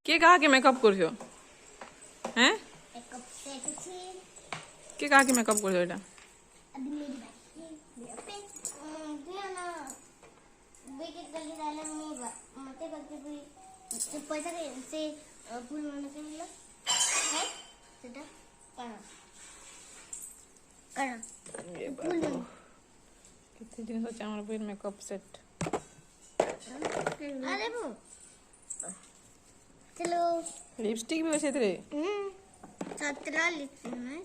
के कहा कि मेकअप कर हैं के कहा कि मेकअप कर एटा अभी मेरी बात पे ना बेके गली डाले में मते करके भी पैसा से फूल मन के मिला है सेटा करा करा ये बात कितने दिन सोचा हमारा फिर मेकअप सेट अरे वो चलो लिपस्टिक भी वैसे थे 17 लिपस्टिक है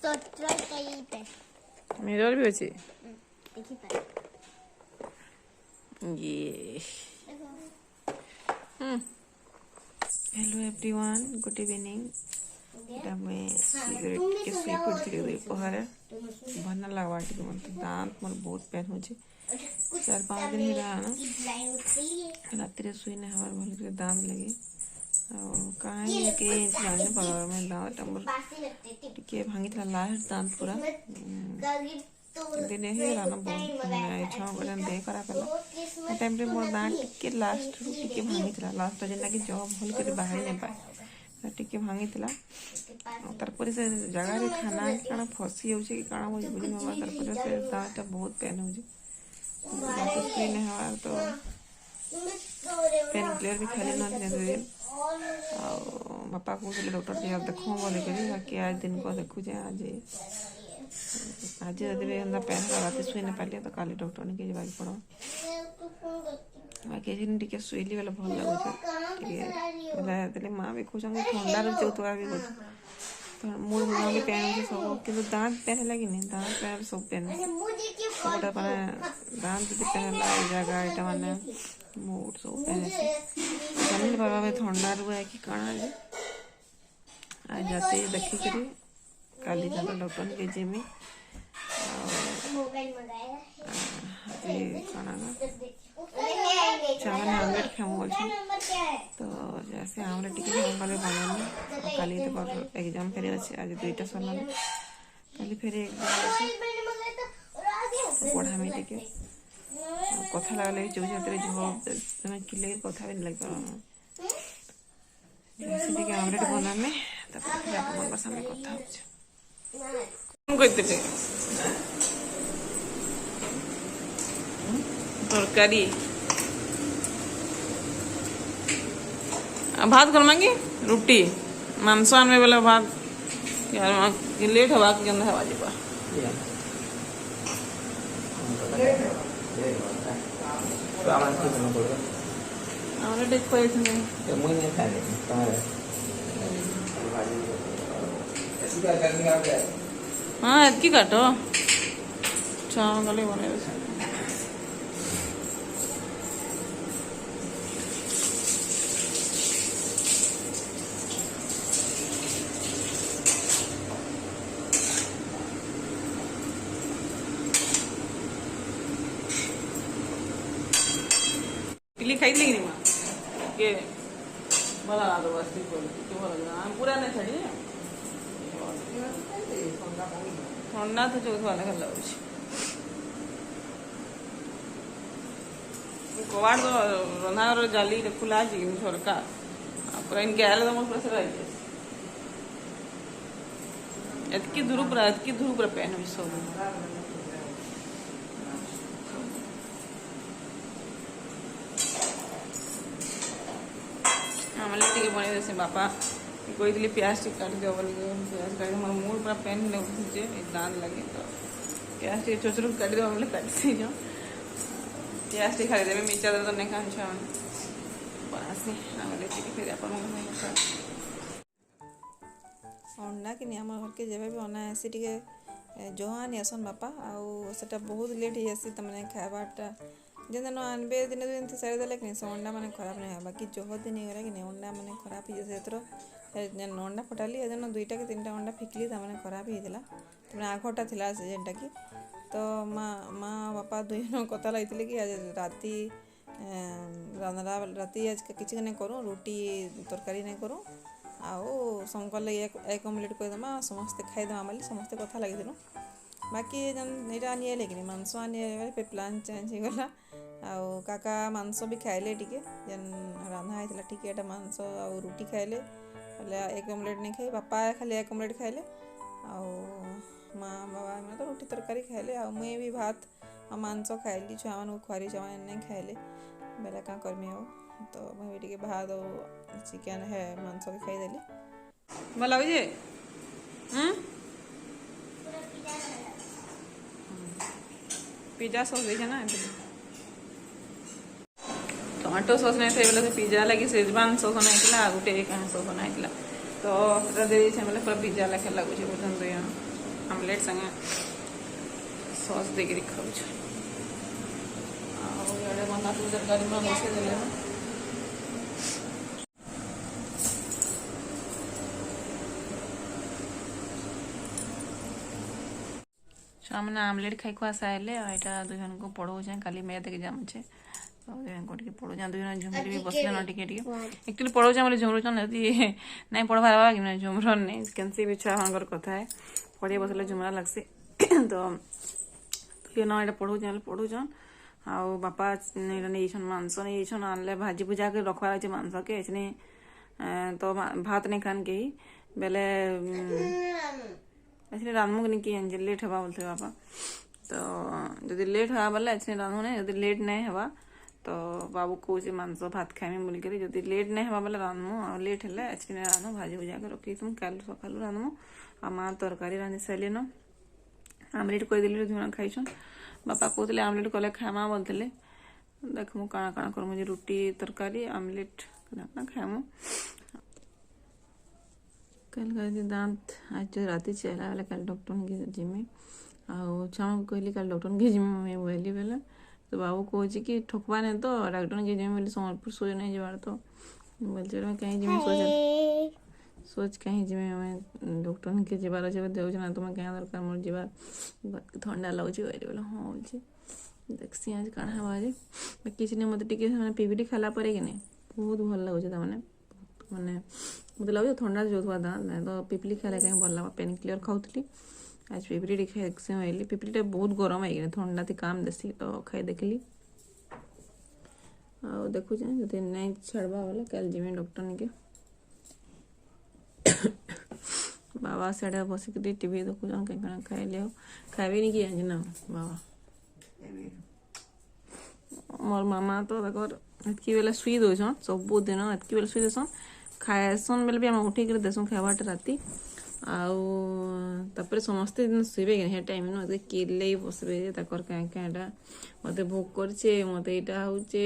17 कई पे मिरर भी वैसे एक ही पे ये हेलो एवरीवन गुड इवनिंग एटा मैं सिगरेट के सुई पड़ती रे पहर भन लगवा टिके मत दांत मोर बहुत पेन हो छे 4-5 दिन ही रहा ना रात रे सुई ने हमार भल के दांत लगे और काहे के जाने पड़ा मैं दांत टंबर टिके भांगितला लास्ट दांत पूरा दिन हे राना बहुत मैं छह बजे दे करा कला टाइम रे मोर दांत टिके लास्ट टिके भांगितला लास्ट जेना कि जॉब भल के बाहर ने पाए टिके भांगितला तार पर से जगह रे खाना काना फसी जाउछे कि काना बुझ बुझ में तार पर से दांत बहुत पेन हो जे बाकी सुई ने हमार तो पेन क्लियर भी खाली ना दे बापा कहते डॉक्टर जी देखो बोले कि आज दिन को देखु आज आज जब पेन रात शुई ना पारे तो काली डॉक्टर ने कहे पड़ा बाकी टे शुईली बेले भल लगुचे माँ भी खोज ठंडा रोचे तो भी खोज मूड मुँह भी पेन हो सब कि दाँत पेन है कि नहीं दाँत पेन सब पेन सब मैंने दाँत जी पेन है जगह यहाँ मैंने मूड सब पेन जानी बाबा ठंडा रुए कि काना आज जाते देखिक काली जाता डॉक्टर ने जीमी चावल आमलेट खाऊँ बोल तो जैसे आमलेट टिके खाऊँ बने काली तो एग्जाम फेर अच्छे आज 2टा सरल काली फेर पढ़ा में टिके कथा लगे चौथे झोल किले कथा भी लग टिके आमलेट बना में तब सामने कथा तरकारी भात कर मांगी रुटी मांस आने वाला भात यार लेट हवा के गंदा हवा जीवा आमलेट देख पाए थे मुझे नहीं खाने तुम्हारे हाँ इतनी काटो चावल गले बने पिली खाई लेगी माँ के भला ला दो बस के भला पूरा नहीं छड़ी ठंडा तो चौथ वाला खा लगे कबाड़ तो रंधा जाली खुला झरका पूरा इनके आए तो पूरा से रही एतकी दूर पूरा पेन भी सब आमलेट टिके बने जैसे बापा कही प्याज टे काट दियो बोल प्याज काट मोर मूड पूरा पेन ने उठे दांत लगे तो प्याज टे चोचरू काट दियो बोले काट सी जो प्याज टे खाई देबे मिर्चा तो नहीं खान छन बस आमलेट टिके फिर अपन अंडा कि आम घर के जब भी अना आसी टे जोहान आसन बापा आटा बहुत लेट हो जासी तमें खाबाटा जेन दिन आनबे दिन दिन सारी देले कि से अंडा मैंने खराब नहीं है बाकी जोह दिन गला कि अंडा मैंने खराब हो जाए जेन अंडा फटाली एजन 2टा कि 3टा अंडा फिकली मैंने खराब होता तमें आखटा थी से जेनटा कि तो माँ बापा दुई जन कथा लगी कि आज राति राति आज किसी नहीं करूँ रुटी तरकारी नहीं करूँ आउ समकर लगे एक ऑमलेट करदमा समस्ते खाईदमा बोली समस्ते कथा लगी बाकी जन इटा आनी आइले कि मांस आनी आइले पे प्लान चेंज हो गला आउ काका मांस भी खाइले टिके जन रान्धा होइतला टिके एटा मांस आउ रुटी खाइले बोले एक ऑमलेट नहीं खाई बापा खाली एक ऑमलेट खाइले आउ माँ बाबा मैं तो रुटी तरकारी खाइले आउ मुई भी भात और मांस खाइली छुआ मान खुआरी छुआ नहीं खाइले बेला क्या करमी हो तो मैं भी भात और चिकेन है मांस के खाईदेली भल लगे पिज्जा सॉस देखे ना टमाटो सॉस नहीं थे बोले पिज्जा लगी शेजवान सॉस बनाई गोटे क्या सॉस बनाई तो दे बोले पूरा पिज्जा लेखे लगुच बुझे आमलेट संगे सॉस देकर खाऊ बंधा तरकारी में बसईदे छुआने आमलेट खाई खुआ सारे यहाँ दुई जन को पढ़ाऊे काली मैथ एग्जाम अच्छे तो दुई पढ़ाऊँ दुई जन झुमरी भी बसले ना टे एक्चुअली पढ़ाऊे बोले झुमरुचन यदि नहीं पढ़वा कि झुमर नहीं कैंसी भी छुआ मान कथा है पढ़े बसले झुमरा लगसी तो दुई जन यहाँ पढ़ाऊे पढ़ाऊन आउ बापा नहीं मांस नहीं आनले भाजी भुजा के रखवार अच्छे मांस के इसने तो भात नहीं खान के बेले इसलिए रानमु नहीं कि लेट हवा बोलते बापा तो जदि लेट हवा बोले इसलिए रानमु नहीं जदि लेट नहीं हवा तो बाबू कौचे मांस भात खाएमी बोलिक जदि लेट नहीं हवा बोले रानमु और लेट है इसलिए रानमु भाजी भुजा के रखी तुम कल सकाल रानमु आ माँ तरकारी रांधि सारे आमलेट करदेली धुना खाईछन बापा कहते आमलेट कले खामा बोलते देखमु काଣା काଣା कर मुझे रुटी तरकारी आमलेट खाएमु कल का दांत आज जो राति चला वाला कल डॉक्टर के जिम्मे आउ छाऊ कहली कल डॉक्टर के जिम्मे मैं बोली बेले तो बाबू कहे कि ठकवा नहीं तो डॉक्टर के जिम्मे बोली संबलपुर सोच नहीं जबार तो बोलते कहीं जिम्मे सोच कहीं जिम्मे मैं डॉक्टर के जबार अच्छे देवच ना तुम्हें क्या दरकार मोर जबार ठंडा लगुच बोले हाँ बोलছি देखसी आज काଣା हवा आज किसी ने मत टिके मैंने पीपीटी खाला परे कि नहीं बहुत भल लगुच माने मत लगे थंडा जो दाँत ना तो पिपली खाला कहीं भल लगा पेन क्लियर खाऊली आज पिपली खाई आइली पिपलीटा बहुत गरम है थंडा थी काम देसी तो खाई देखली आ देखु जो नहीं छाड़वा वाला कल जिम्मे डॉक्टर के बाबा साढ़े बसिक टीवी देखुन कहीं खाइले खाइबे नहीं कि ना बाबा मोर मामा तो देखर एतकी बेले शुई दौन सबू दिन एतकी बेले शुई देसन खाएसन बेले भी आम उठिक देसुँ खावाटा राति आउे समस्ते दिन शुवे कि टाइम न किले बसबे तकर क्या क्या मत भोक करे मत यहाँ होचे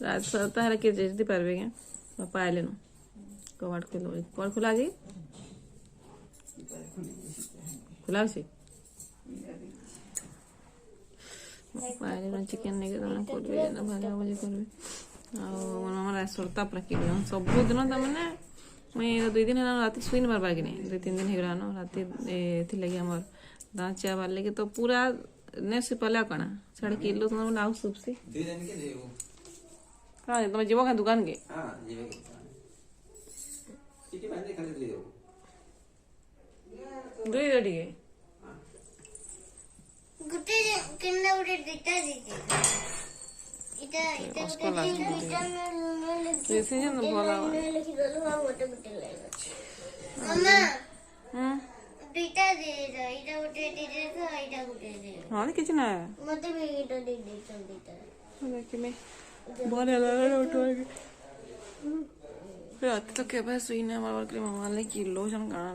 रात सप्ताह किए पार्बे क्या बापा आइले न कबाट खोल खुला जी खुला अच्छे चिकेन नहीं करेंगे भाजा भुजी करेंगे आम सरता पूरा किलो सबुदिन तमें मुई 2 दिन राति शुई नहीं पार्बा कि नहीं 2-3 दिन होगलान राति थी आम दाँत चा बार लगे तो पूरा नहीं शुई पाला कण साढ़े किलो तुम आउ सुबसी हाँ तुम जीव क्या दुकान के दुई टे गुटे किन्ना गुटे दिता दीदी इटा इटा गुटे सीजन तो भला लिखि दलो हम गुटे गुटे लाइला मम्मा दिता दे जा इटा गुटे दे दे तो इटा गुटे दे हां किछ ना मते भी इटा दे दे चल दिता देखि में बोले लगा उठो रात तो के बस सुई ना मार के मामा ले किलो जन गाना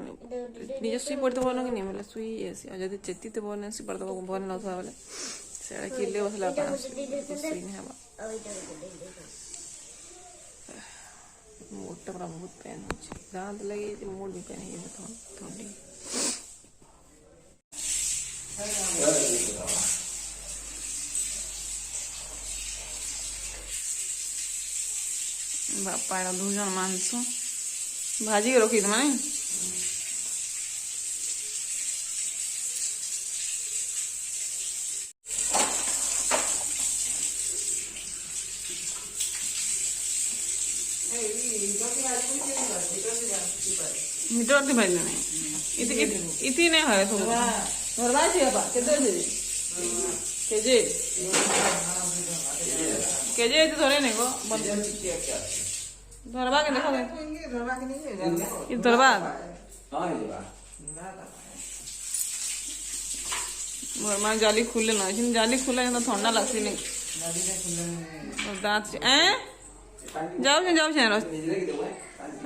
निजे सुई पड़ते बोलो कि नहीं मतलब सुई ऐसे जदी चेती ते बोलने से पड़ता को बोलने ना था वाले सेड़ा किले बसला का सुई नहीं हवा मोटा पूरा बहुत पेन हो दांत लगे मोड़ भी पेन है थोड़ी बापा दुजन मांस भाजी के रखी तुम मीटर भाजी नहीं इति नहीं है सब धरवा छी बाबा केते दे केजे केजे इति धरे नहीं को धरवा के देखो इ धरवा मोर मां जाली खुले ना जिन जाली खुला ना ठंडा लगसी नहीं दांत जाओ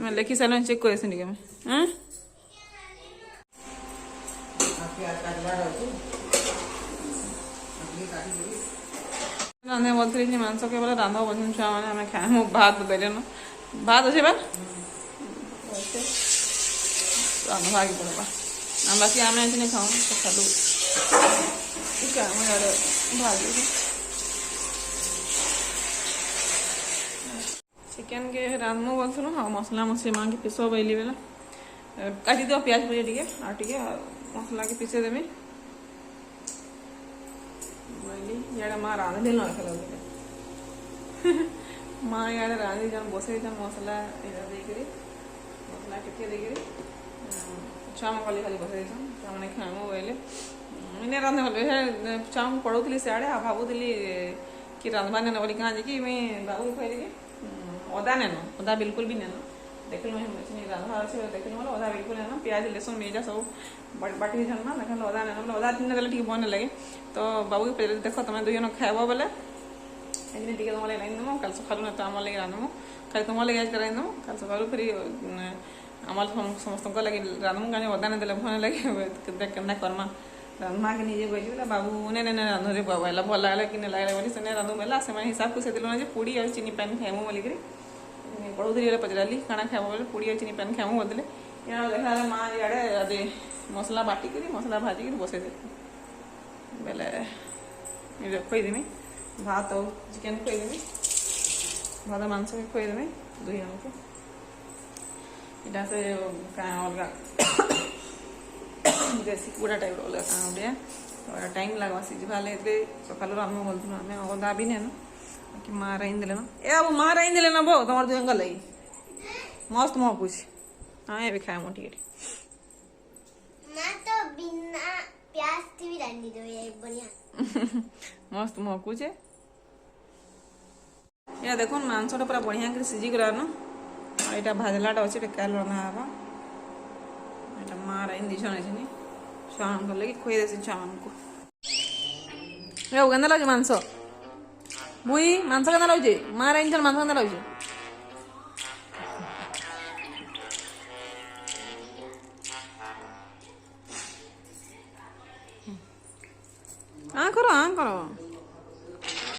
मैं लेखी साल चेक कर मैं रांधे बोलती मांस के बोले रांध बोल छुआ मैंने आम खाए भात देले न भात अच्छे बा रांधवा की पड़ेगा आम बाकी आम नहीं खाऊँ तो खालू भाजी चिकेन के रांधमु बोलूँ हाँ मसला मसली माँ के पीस बैली बेला काटी दियो प्याज भुजे टे मसला के पीसे देमी इे माँ रांधली न खेल माँ इे रांधि जन बसई जन मसला देकर मसला टिके देकर छुआ मैं कल खाली बसई छुआ मैंने खाएमु बोले मैंने रांधे भले छुआ मुझे पढ़ुली सियाड़े आ भावुली कि रांधवा नेन बोली कहाँ जी मुई बाबू कहली कि अदा नेन अदा बिल्कुल भी नेन देख रांधवा अच्छे देख बोले अदा बिल्कुल नेन प्याज लहसुन मिर्चा सब बाटी छाना देख अदा नेन बोले अदा दिन देले ठीक बन लगे तो बाबू के पहले देख तुम दुई जन खाइब बोले दिन टे तुम लगे रांधमु कल सकालू ना तो आम लगे रांधमु खाली तुम लगे आज रांधमु कल सकालू फिर आम समस्त लगे रांधमु कहीं अदा नहीं देले भन लगे देख के करमा रांधमा के निजे गई बोले बाबू ने रांधे बाबा भल लगे कि नहीं लगे बोली से रांधु बेला से हिसाब को से दिल पूड़ी और चीनी पैन खाइमु बोलिक पढ़ुली पचारि काଣା खाइब बोले पूड़ी और चीनी पैन खाइमु बोले देखा माँ इे मसला बाटिक मसला भाजिक बसई दे बेले खुदेमी भात और चिकेन खुदेमी भात मांस भी खुदेमी दुई जन को इटा से अलग देसी कुड़ा टाइप अलग क्या टाइम लगा सीझा सका रांधमु बोलूँ आम अदा भी नहीं कि माँ राइन देले ए अब माँ राइन देले ना बो तुम दुई लगी मस्त महकुछ हाँ ये भी खाए मोटी मस्त महकुछ या देखो मांसटा पूरा बढ़िया कर सीझी गला न यहाँ भाजलाटा अच्छे काल रंधा हाँ यहाँ माँ राइन दीछन अच्छे छुआ मान लगे खुई देसी छुआ मान को केना लगे मांस बुई मांस केना लगे माँ राइन छन मांस केना लगे करो